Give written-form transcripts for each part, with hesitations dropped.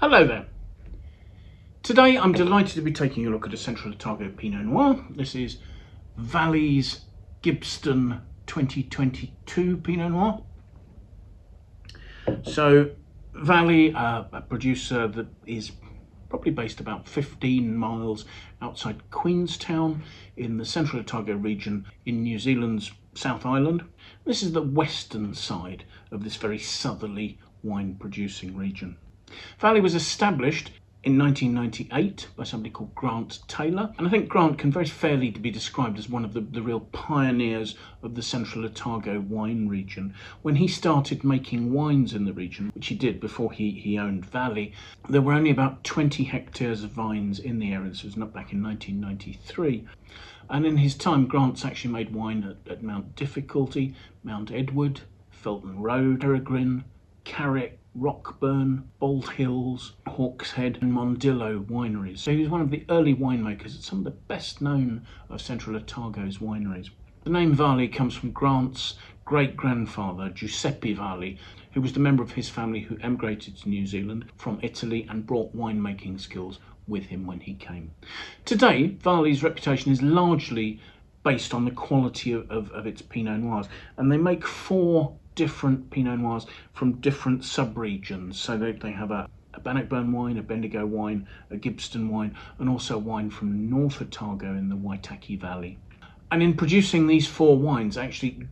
Hello there. Today I'm delighted to be taking a look at a Central Otago Pinot Noir. This is Valli's Gibbston 2022 Pinot Noir. So Valli, a producer that is probably based about 15 miles outside Queenstown in the Central Otago region in New Zealand's South Island. This is the western side of this very southerly wine producing region. Valli was established in 1998 by somebody called Grant Taylor, and I think Grant can very fairly be described as one of the real pioneers of the Central Otago wine region. When he started making wines in the region, which he did before he owned Valli, there were only about 20 hectares of vines in the area. This was not back in 1993. And in his time, Grant's actually made wine at Mount Difficulty, Mount Edward, Felton Road, Peregrine, Carrick, Rockburn, Bald Hills, Hawkshead and Mondillo wineries. So he was one of the early winemakers at some of the best known of Central Otago's wineries. The name Valli comes from Grant's great-grandfather, Giuseppe Valli, who was the member of his family who emigrated to New Zealand from Italy and brought winemaking skills with him when he came. Today, Valli's reputation is largely based on the quality of its Pinot Noirs, and they make 4 different Pinot Noirs from different sub-regions. So they have a Bannockburn wine, a Bendigo wine, a Gibbston wine, and also wine from North Otago in the Waitaki Valley. And in producing these 4 wines, actually,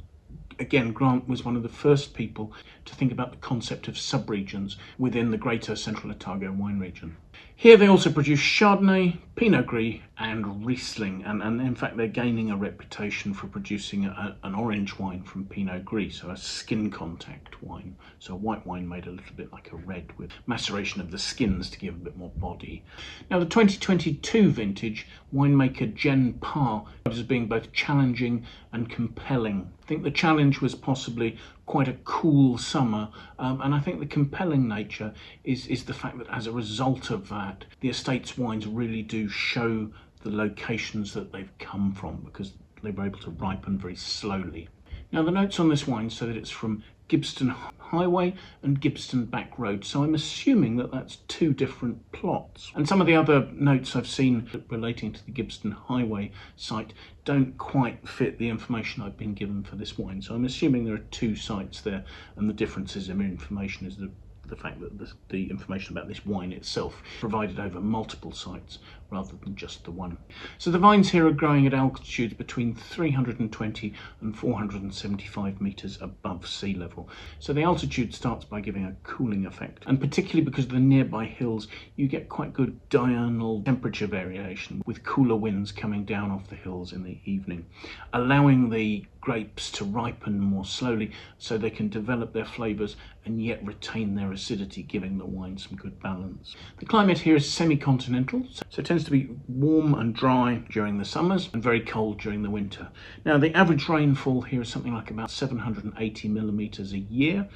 again, Grant was one of the first people to think about the concept of sub-regions within the greater Central Otago wine region. Here they also produce Chardonnay, Pinot Gris and Riesling, and in fact they're gaining a reputation for producing an orange wine from Pinot Gris, so a skin contact wine, so a white wine made a little bit like a red with maceration of the skins to give a bit more body. Now the 2022 vintage, winemaker Jen Parr as being both challenging and compelling. I think the challenge was possibly quite a cool summer, and I think the compelling nature is the fact that as a result of that, the estate's wines really do show the locations that they've come from, because they were able to ripen very slowly. Now the notes on this wine say that it's from Gibbston Highway and Gibbston Back Road, so I'm assuming that that's 2 different plots. And some of the other notes I've seen relating to the Gibbston Highway site don't quite fit the information I've been given for this wine, so I'm assuming there are 2 sites there, and the differences in information is the fact that the information about this wine itself provided over multiple sites rather than just the one. So the vines here are growing at altitudes between 320 and 475 metres above sea level. So the altitude starts by giving a cooling effect, and particularly because of the nearby hills, you get quite good diurnal temperature variation with cooler winds coming down off the hills in the evening, allowing the grapes to ripen more slowly so they can develop their flavours and yet retain their acidity, giving the wine some good balance. The climate here is semi-continental, so it tends to be warm and dry during the summers and very cold during the winter. Now the average rainfall here is something like about 780 millimetres a year,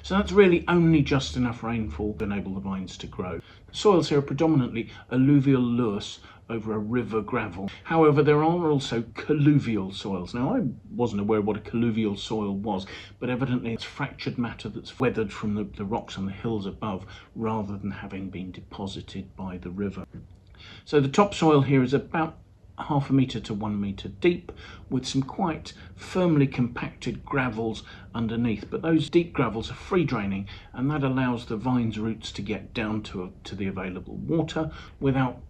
so that's really only just enough rainfall to enable the vines to grow. The soils here are predominantly alluvial loess over a river gravel. However, there are also colluvial soils. Now, I wasn't aware what a colluvial soil was, but evidently it's fractured matter that's weathered from the rocks on the hills above rather than having been deposited by the river. So the topsoil here is about 0.5 metre to 1 metre deep, with some quite firmly compacted gravels underneath, but those deep gravels are free draining, and that allows the vine's roots to get down to the available water without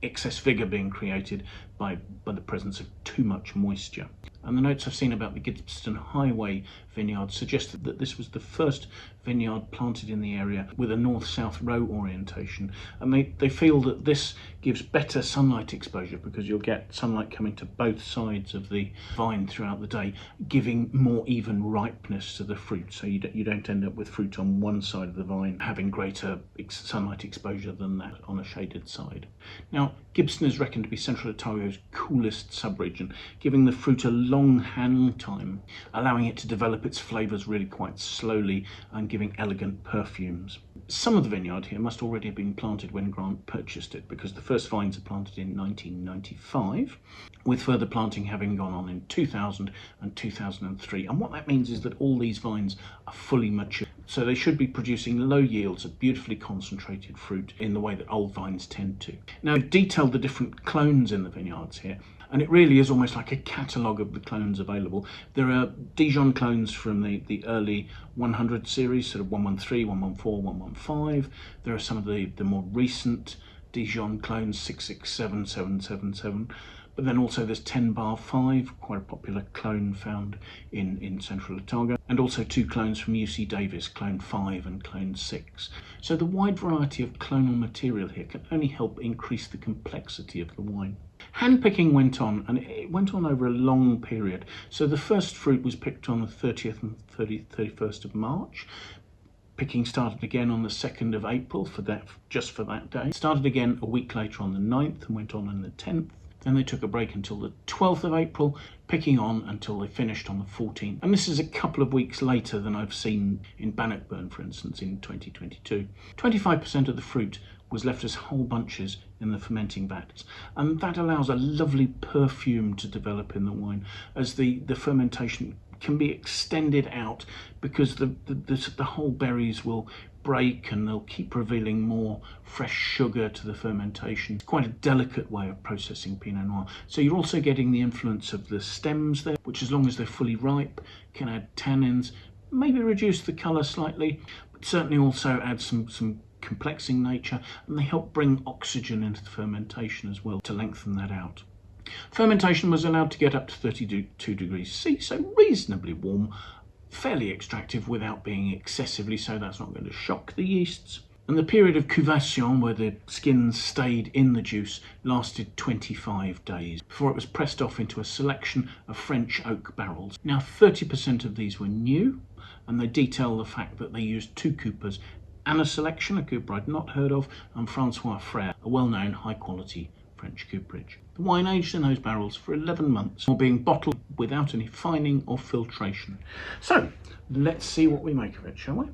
excess vigour being created by the presence of too much moisture. And the notes I've seen about the Gibbston Highway vineyard suggested that this was the first vineyard planted in the area with a north-south row orientation, and they feel that this gives better sunlight exposure because you'll get sunlight coming to both sides of the vine throughout the day, giving more even ripeness to the fruit, so you don't end up with fruit on one side of the vine having greater sunlight exposure than that on a shaded side. Now Gibbston is reckoned to be Central Otago's coolest sub-region, giving the fruit a long hang time, allowing it to develop its flavours really quite slowly and giving elegant perfumes. Some of the vineyard here must already have been planted when Grant purchased it, because the first vines are planted in 1995, with further planting having gone on in 2000 and 2003. And what that means is that all these vines are fully mature. So they should be producing low yields of beautifully concentrated fruit in the way that old vines tend to. Now, I've detailed the different clones in the vineyards here, and it really is almost like a catalogue of the clones available. There are Dijon clones from the early 100 series, sort of 113, 114, 115. There are some of the more recent Dijon clones, 667, 777. But then also there's 10 Bar 5, quite a popular clone found in central Otago, and also 2 clones from UC Davis, clone 5 and clone 6. So the wide variety of clonal material here can only help increase the complexity of the wine. Handpicking went on, and it went on over a long period. So the first fruit was picked on the 30th and 31st of March. Picking started again on the 2nd of April just for that day. Started again a week later on the 9th and went on the 10th. Then they took a break until the 12th of April, picking on until they finished on the 14th. And this is a couple of weeks later than I've seen in Bannockburn, for instance, in 2022. 25% of the fruit was left as whole bunches in the fermenting vats, and that allows a lovely perfume to develop in the wine as the fermentation can be extended out, because the whole berries will break and they'll keep revealing more fresh sugar to the fermentation. It's quite a delicate way of processing Pinot Noir. So you're also getting the influence of the stems there, which, as long as they're fully ripe, can add tannins, maybe reduce the colour slightly, but certainly also add some complexing nature, and they help bring oxygen into the fermentation as well to lengthen that out. Fermentation was allowed to get up to 32 degrees C, so reasonably warm, fairly extractive without being excessively so. That's not going to shock the yeasts. And the period of cuvation, where the skins stayed in the juice, lasted 25 days before it was pressed off into a selection of French oak barrels. Now 30% of these were new, and they detail the fact that they used 2 coopers and a selection, a cooper I'd not heard of, and Francois Frère, a well-known high-quality French cooperage. The wine aged in those barrels for 11 months, or being bottled without any fining or filtration. So, let's see what we make of it, shall we?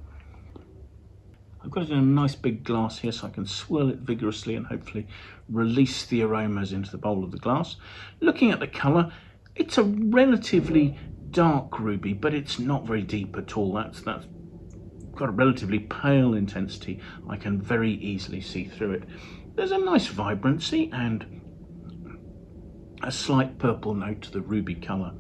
I've got it in a nice big glass here so I can swirl it vigorously and hopefully release the aromas into the bowl of the glass. Looking at the colour, it's a relatively dark ruby, but it's not very deep at all. That's got a relatively pale intensity. I can very easily see through it. There's a nice vibrancy and a slight purple note to the ruby colour.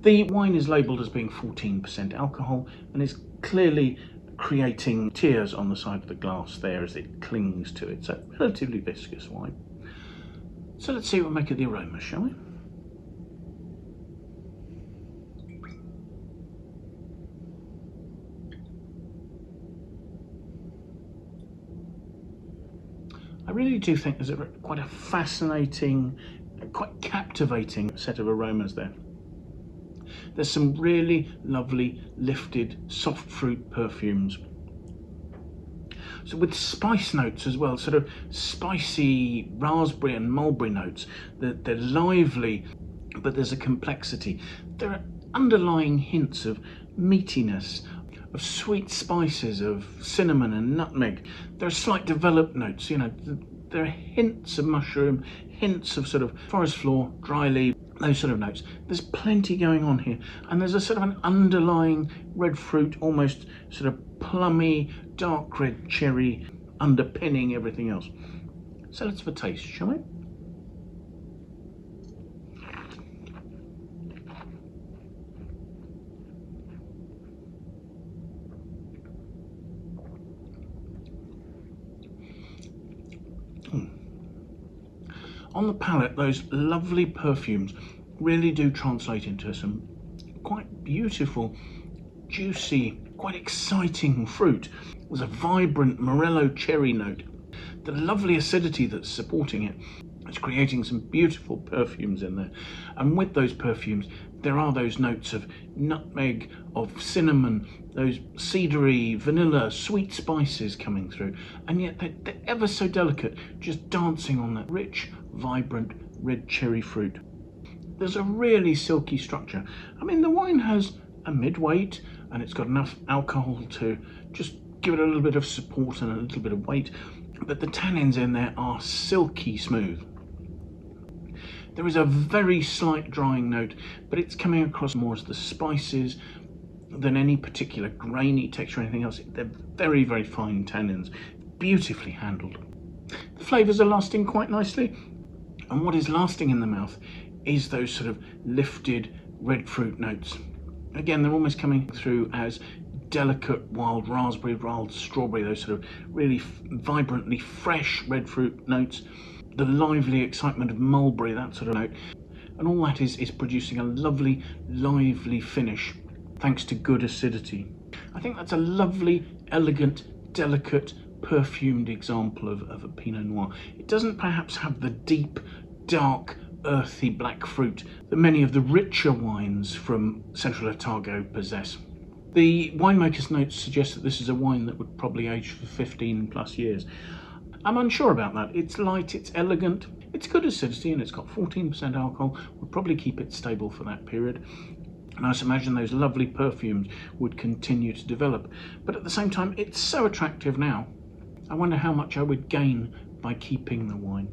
The wine is labelled as being 14% alcohol and is clearly creating tears on the side of the glass there as it clings to it. So relatively viscous wine. So let's see what we make of the aroma, shall we? I really do think there's quite a fascinating, quite captivating set of aromas there. There's some really lovely lifted soft fruit perfumes. So with spice notes as well, sort of spicy raspberry and mulberry notes. They're lively, but there's a complexity. There are underlying hints of meatiness, of sweet spices, of cinnamon and nutmeg. There are slight developed notes, you know, there are hints of mushroom, hints of sort of forest floor, dry leaf, those sort of notes. There's plenty going on here, and there's a sort of an underlying red fruit, almost sort of plummy, dark red cherry underpinning everything else. So let's have a taste, shall we? On the palate, those lovely perfumes really do translate into some quite beautiful, juicy, quite exciting fruit. There's a vibrant Morello cherry note. The lovely acidity that's supporting it is creating some beautiful perfumes in there. And with those perfumes, there are those notes of nutmeg, of cinnamon, those cedary, vanilla, sweet spices coming through. And yet they're ever so delicate, just dancing on that rich, vibrant red cherry fruit. There's a really silky structure. I mean, the wine has a mid-weight and it's got enough alcohol to just give it a little bit of support and a little bit of weight, but the tannins in there are silky smooth. There is a very slight drying note, but it's coming across more as the spices, than any particular grainy texture or anything else. They're very, very fine tannins, beautifully handled. The flavours are lasting quite nicely, and what is lasting in the mouth is those sort of lifted red fruit notes. Again, they're almost coming through as delicate wild raspberry, wild strawberry, those sort of really vibrantly fresh red fruit notes, the lively excitement of mulberry, that sort of note, and all that is producing a lovely, lively finish thanks to good acidity. I think that's a lovely, elegant, delicate, perfumed example of a Pinot Noir. It doesn't perhaps have the deep, dark, earthy black fruit that many of the richer wines from Central Otago possess. The winemaker's notes suggest that this is a wine that would probably age for 15 plus years. I'm unsure about that. It's light, it's elegant, it's good acidity, and it's got 14% alcohol. We'll probably keep it stable for that period. And I imagine those lovely perfumes would continue to develop. But at the same time, it's so attractive now. I wonder how much I would gain by keeping the wine.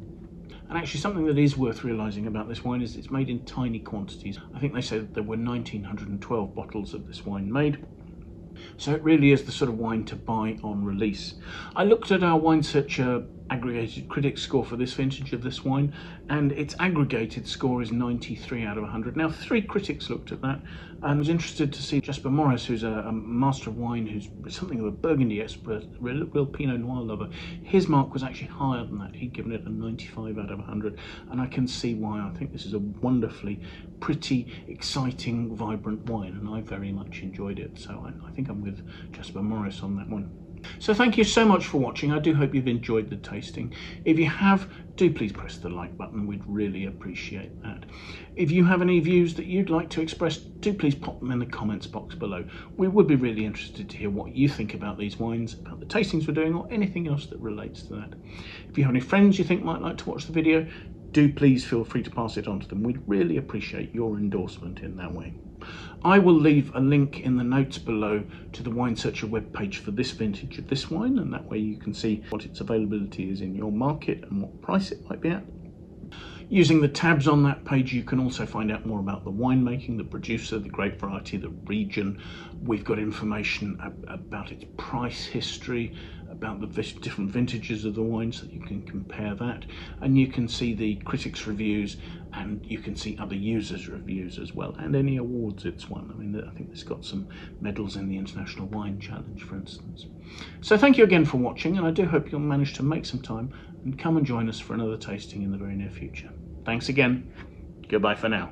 And actually, something that is worth realising about this wine is it's made in tiny quantities. I think they said there were 1,912 bottles of this wine made. So it really is the sort of wine to buy on release. I looked at our Wine Searcher aggregated critics score for this vintage of this wine, and its aggregated score is 93 out of 100. Now, 3 critics looked at that, and was interested to see Jasper Morris, who's a master of wine, who's something of a Burgundy expert, real Pinot Noir lover. His mark was actually higher than that. He'd given it a 95 out of 100, and I can see why. I think this is a wonderfully pretty, exciting, vibrant wine, and I very much enjoyed it. So I think I'm with Jasper Morris on that one. So thank you so much for watching. I do hope you've enjoyed the tasting. If you have, do please press the like button. We'd really appreciate that. If you have any views that you'd like to express, do please pop them in the comments box below. We would be really interested to hear what you think about these wines, about the tastings we're doing, or anything else that relates to that. If you have any friends you think might like to watch the video, do please feel free to pass it on to them. We'd really appreciate your endorsement in that way. I will leave a link in the notes below to the Wine Searcher webpage for this vintage of this wine, and that way you can see what its availability is in your market and what price it might be at. Using the tabs on that page, you can also find out more about the winemaking, the producer, the grape variety, the region. We've got information about its price history, about the different vintages of the wine, so you can compare that. And you can see the critics' reviews, and you can see other users' reviews as well, and any awards it's won. I mean, I think it's got some medals in the International Wine Challenge, for instance. So thank you again for watching, and I do hope you'll manage to make some time and come and join us for another tasting in the very near future. Thanks again. Goodbye for now.